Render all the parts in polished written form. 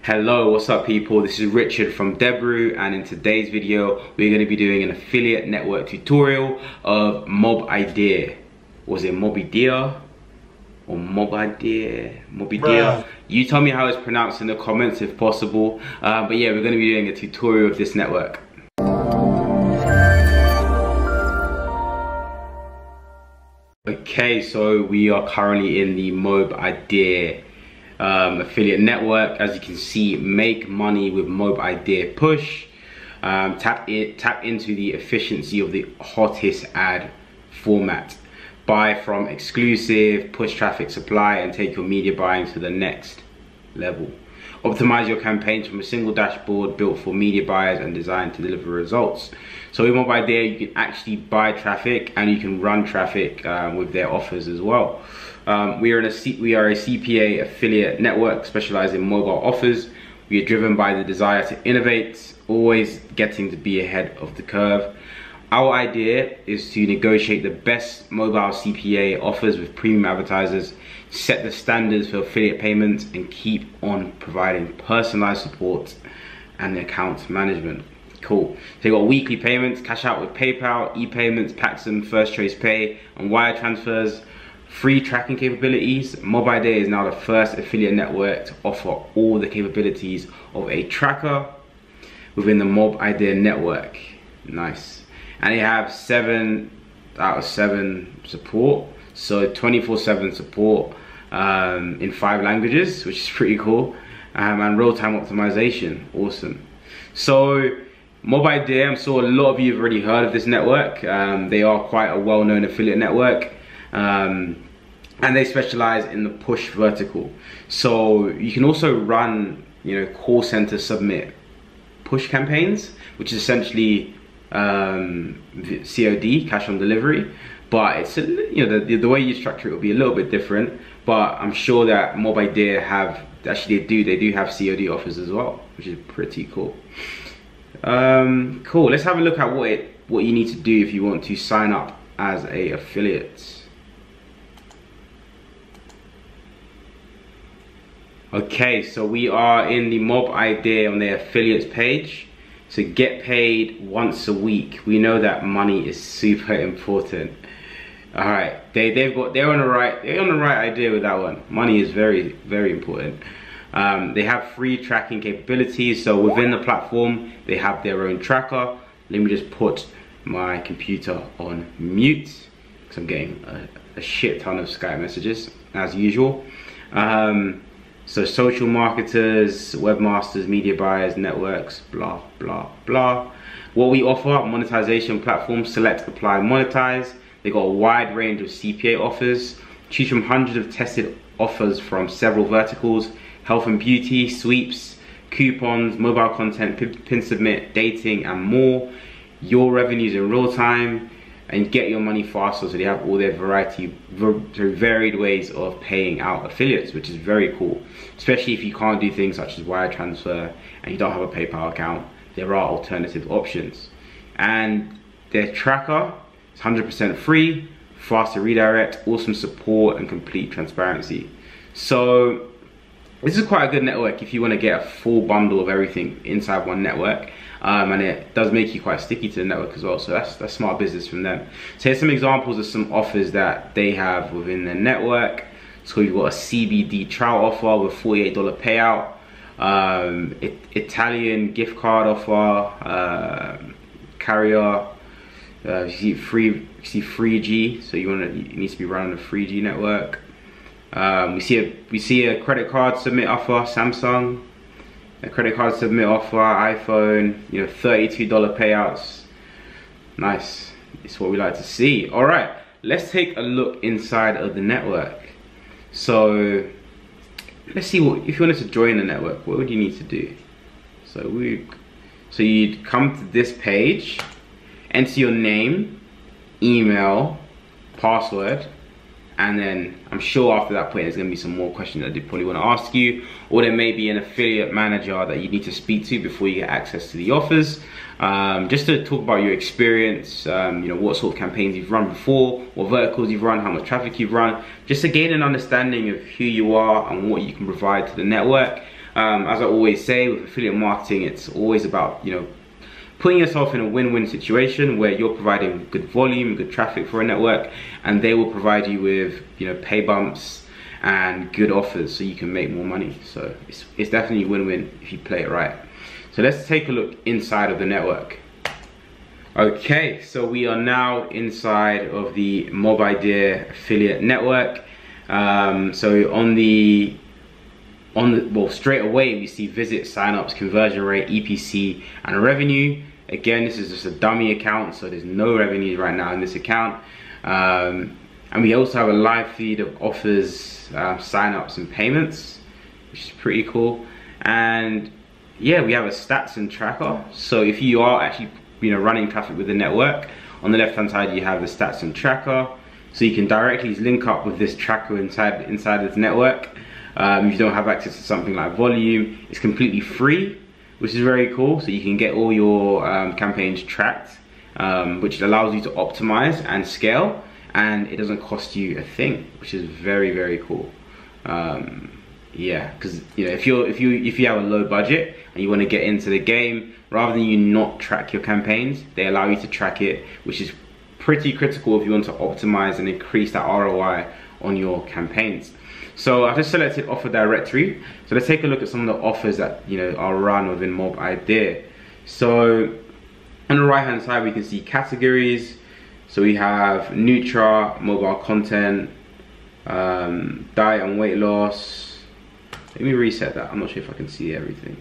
Hello, what's up people? This is Richard from Debrew, and in today's video we're going to be doing an affiliate network tutorial of Mobidea. Was it Mobidea or Mobidea? Mobidea. You tell me how it's pronounced in the comments if possible. But yeah, we're going to be doing a tutorial of this network. Okay, so we are currently in the Mobidea affiliate network. As you can see, make money with Mobidea push. Tap into the efficiency of the hottest ad format. Buy from exclusive, push traffic supply, and take your media buying to the next level. Optimize your campaigns from a single dashboard built for media buyers and designed to deliver results. So with Mobidea, you can actually buy traffic and you can run traffic with their offers as well. We are a CPA affiliate network specialized in mobile offers. We are driven by the desire to innovate, always getting to be ahead of the curve. Our idea is to negotiate the best mobile CPA offers with premium advertisers, set the standards for affiliate payments, and keep on providing personalized support and account management. Cool. So you got weekly payments, cash out with PayPal, e-payments, Paxum, First Choice Pay, and wire transfers. Free tracking capabilities. Mobidea is now the first affiliate network to offer all the capabilities of a tracker within the Mobidea network. Nice. And they have 7 out of 7 support, so 24/7 support in 5 languages, which is pretty cool, and real-time optimization. Awesome. So Mobidea, I'm sure a lot of you have already heard of this network. They are quite a well-known affiliate network, and they specialize in the push vertical. So you can also run, call center submit push campaigns, which is essentially COD, cash on delivery, but it's the way you structure it will be a little bit different. But I'm sure that Mobidea they do have COD offers as well, which is pretty cool. Cool. Let's have a look at what you need to do if you want to sign up as a affiliate. Okay, so we are in the Mobidea on their affiliates page. So get paid once a week. We know that money is super important. All right, they're on the right idea with that one. Money is very, very important. They have free tracking capabilities. So within the platform, they have their own tracker. Let me just put my computer on mute because I'm getting a shit ton of Skype messages as usual. So social marketers, webmasters, media buyers, networks, blah, blah, blah. What we offer, monetization platform, select, apply, monetize. They got a wide range of CPA offers. Choose from hundreds of tested offers from several verticals: health and beauty, sweeps, coupons, mobile content, pin submit, dating, and more. Your revenues in real time, and get your money faster. So they have all their varied ways of paying out affiliates, which is very cool, especially if you can't do things such as wire transfer and you don't have a PayPal account. There are alternative options, and their tracker is 100% free, faster redirect, awesome support, and complete transparency. So this is quite a good network if you want to get a full bundle of everything inside one network. And it does make you quite sticky to the network as well, so that's smart business from them. So here's some examples of some offers that they have within their network. So we've got a CBD trial offer with $48 payout, Italian gift card offer, carrier, you see 3G, so it needs to be running a 3G network. We see a credit card submit offer, Samsung. A credit card submit offer, iPhone, $32 payouts. Nice. It's what we like to see. All right, let's take a look inside of the network. So let's see if you wanted to join the network, what would you need to do? So you'd come to this page, enter your name, email, password, and then I'm sure after that point there's going to be some more questions that they probably want to ask you, or there may be an affiliate manager that you need to speak to before you get access to the offers, just to talk about your experience, what sort of campaigns you've run before, what verticals you've run, how much traffic you've run, just to gain an understanding of who you are and what you can provide to the network. As I always say, with affiliate marketing, it's always about, you know, putting yourself in a win-win situation where you're providing good volume, good traffic for a network, and they will provide you with, you know, pay bumps and good offers so you can make more money. So it's definitely win-win if you play it right. So let's take a look inside of the network. Okay, so we are now inside of the Mobidea affiliate network. So well, straight away we see visit, signups, conversion rate, EPC, and revenue. Again, this is just a dummy account, so there's no revenue right now in this account. And we also have a live feed of offers, signups, and payments, which is pretty cool. And yeah, we have a stats and tracker. So if you are actually, you know, running traffic with the network, on the left hand side you have the stats and tracker. So you can directly link up with this tracker inside this network. If you don't have access to something like volume, it's completely free, which is very cool. So you can get all your campaigns tracked, which allows you to optimize and scale, and it doesn't cost you a thing, which is very, very cool. Yeah, because you know, if you have a low budget and you want to get into the game, rather than you not track your campaigns, they allow you to track it, which is pretty critical if you want to optimize and increase that ROI on your campaigns. So I've just selected offer directory. So let's take a look at some of the offers that, you know, are run within Mobidea. So on the right hand side we can see categories. So we have Nutra, mobile content, diet and weight loss. Let me reset that. I'm not sure if I can see everything.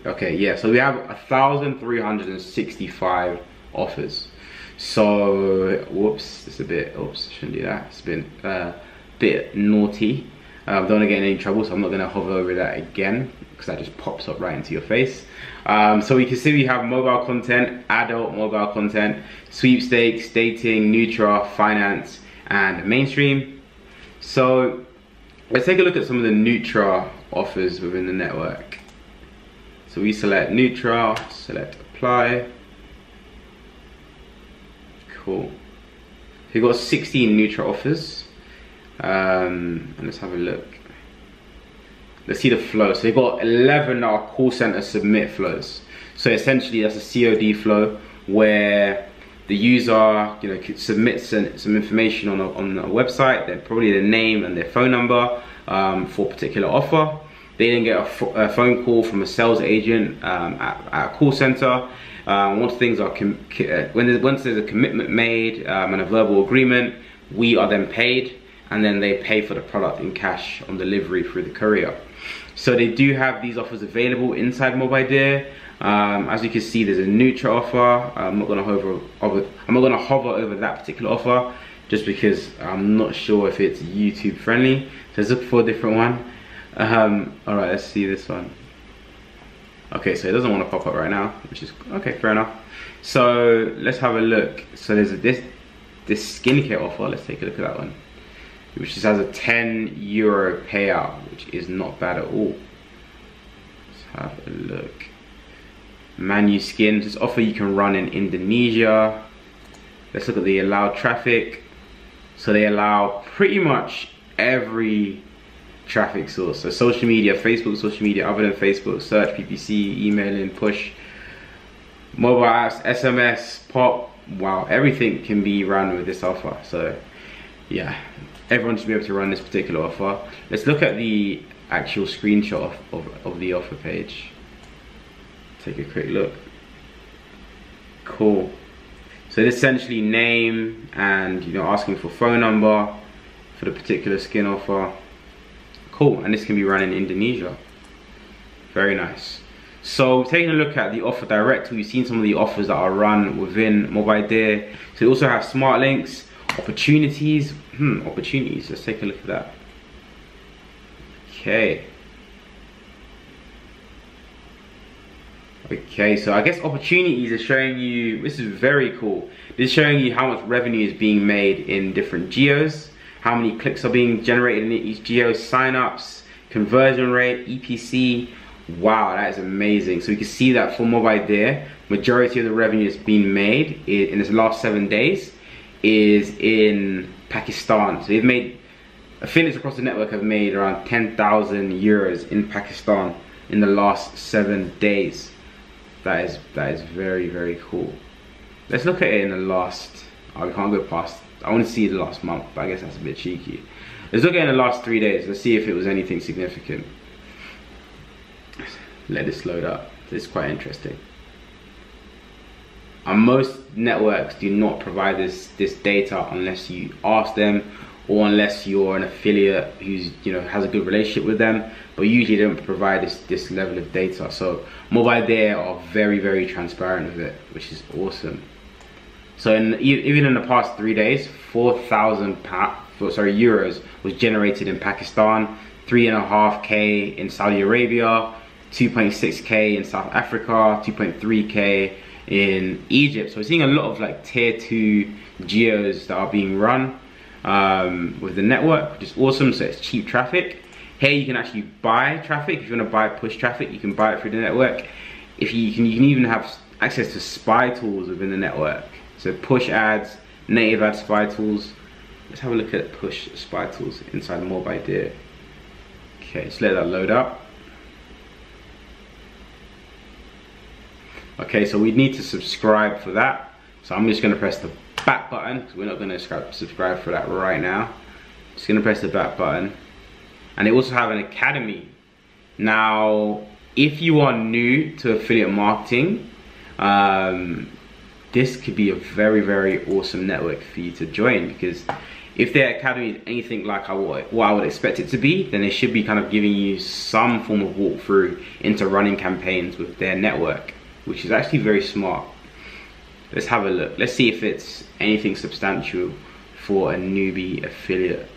Okay, yeah, so we have 1,365 offers. So whoops, it's a bit, oops, shouldn't do that. It's been a bit naughty. Don't want to get in any trouble, so I'm not going to hover over that again because that just pops up right into your face. So we can see we have mobile content, adult mobile content, sweepstakes, dating, Nutra, finance, and mainstream. So let's take a look at some of the Nutra offers within the network. So we select Nutra, select apply. Cool. So we've got 16 Nutra offers. And let's have a look. Let's see the flow. So we've got 11 that are call center submit flows. So essentially that's a COD flow where the user, you know, submits some information on a website, then probably their name and their phone number for a particular offer. They then get a phone call from a sales agent at a call center. Once things are once there's a commitment made and a verbal agreement, we are then paid, and then they pay for the product in cash on delivery through the courier. So they do have these offers available inside Mobidea. As you can see, there's a Nutra offer. I'm not gonna hover over that particular offer just because I'm not sure if it's YouTube friendly. So let's look for a different one. All right, let's see this one. Okay, so it doesn't want to pop up right now, which is okay, fair enough. So let's have a look. So there's this skincare offer. Let's take a look at that one, which just has a €10 payout, which is not bad at all. Let's have a look. Manu Skin, this offer you can run in Indonesia. Let's look at the allowed traffic. So they allow pretty much every traffic source. So social media, Facebook social media, other than Facebook, search, PPC, emailing, push, mobile apps, SMS, pop. Wow, everything can be run with this offer. So yeah, everyone should be able to run this particular offer. Let's look at the actual screenshot of the offer page. Take a quick look. Cool. So it's essentially name and, you know, asking for phone number for the particular skin offer. Cool, and this can be run in Indonesia. Very nice. So taking a look at the offer directory, we've seen some of the offers that are run within Mobidea. So we also have smart links, opportunities. Opportunities, let's take a look at that. Okay, so I guess opportunities are showing you, this is very cool. This is showing you how much revenue is being made in different geos, how many clicks are being generated in each geo, signups, conversion rate, EPC. Wow, that is amazing. So we can see that for Mobidea, majority of the revenue that's been made in this last 7 days is in Pakistan. So they've made affiliates across the network have made around 10,000 euros in Pakistan in the last 7 days. That is very, very cool. Let's look at it in the last, we can't go past, I want to see the last month, but I guess that's a bit cheeky. Let's look at it in the last 3 days. Let's see if it was anything significant. Let this load up. This is quite interesting. And most networks do not provide this data unless you ask them, or unless you're an affiliate who's, you know, has a good relationship with them. But usually they don't provide this level of data. So Mobidea are very, very transparent with it, which is awesome. So even in the past 3 days, 4,000 euros was generated in Pakistan, 3.5K in Saudi Arabia, 2.6K in South Africa, 2.3K in Egypt. So we're seeing a lot of like tier 2 geos that are being run with the network, which is awesome. So it's cheap traffic. Here you can actually buy traffic. If you want to buy push traffic, you can buy it through the network. If you can even have access to spy tools within the network. So push ads, native ad spy tools. Let's have a look at push spy tools inside Mobidea. Okay, let's let that load up. Okay, so we need to subscribe for that. So I'm just going to press the back button, because we're not going to subscribe for that right now. Just going to press the back button. And they also have an academy. Now, if you are new to affiliate marketing, this could be a very, very awesome network for you to join, because if their academy is anything like what I would expect it to be, then they should be kind of giving you some form of walkthrough into running campaigns with their network, which is actually very smart. Let's have a look. Let's see if it's anything substantial for a newbie affiliate.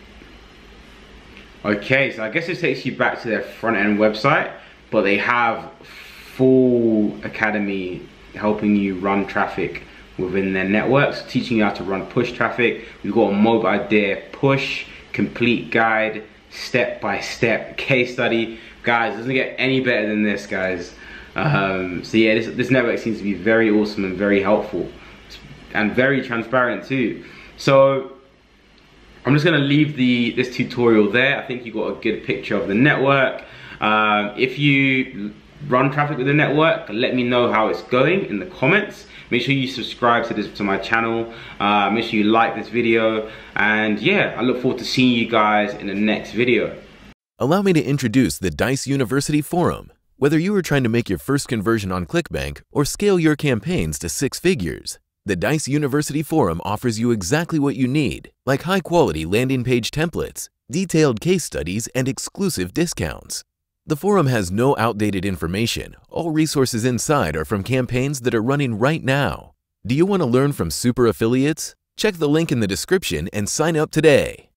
Okay, so I guess it takes you back to their front end website, but they have full academy helping you run traffic within their networks, teaching you how to run push traffic. We've got a Mobidea push complete guide, step-by-step case study. Guys, it doesn't get any better than this, guys. So yeah, this network seems to be very awesome and very helpful and very transparent too. So I'm just going to leave this tutorial there. I think you got a good picture of the network. If you run traffic with the network, let me know how it's going in the comments. Make sure you subscribe to my channel. Make sure you like this video, and yeah, I look forward to seeing you guys in the next video. Allow me to introduce the Dice University Forum. Whether you are trying to make your first conversion on ClickBank or scale your campaigns to 6 figures, the Dice University Forum offers you exactly what you need, like high-quality landing page templates, detailed case studies, and exclusive discounts. The forum has no outdated information. All resources inside are from campaigns that are running right now. Do you want to learn from super affiliates? Check the link in the description and sign up today.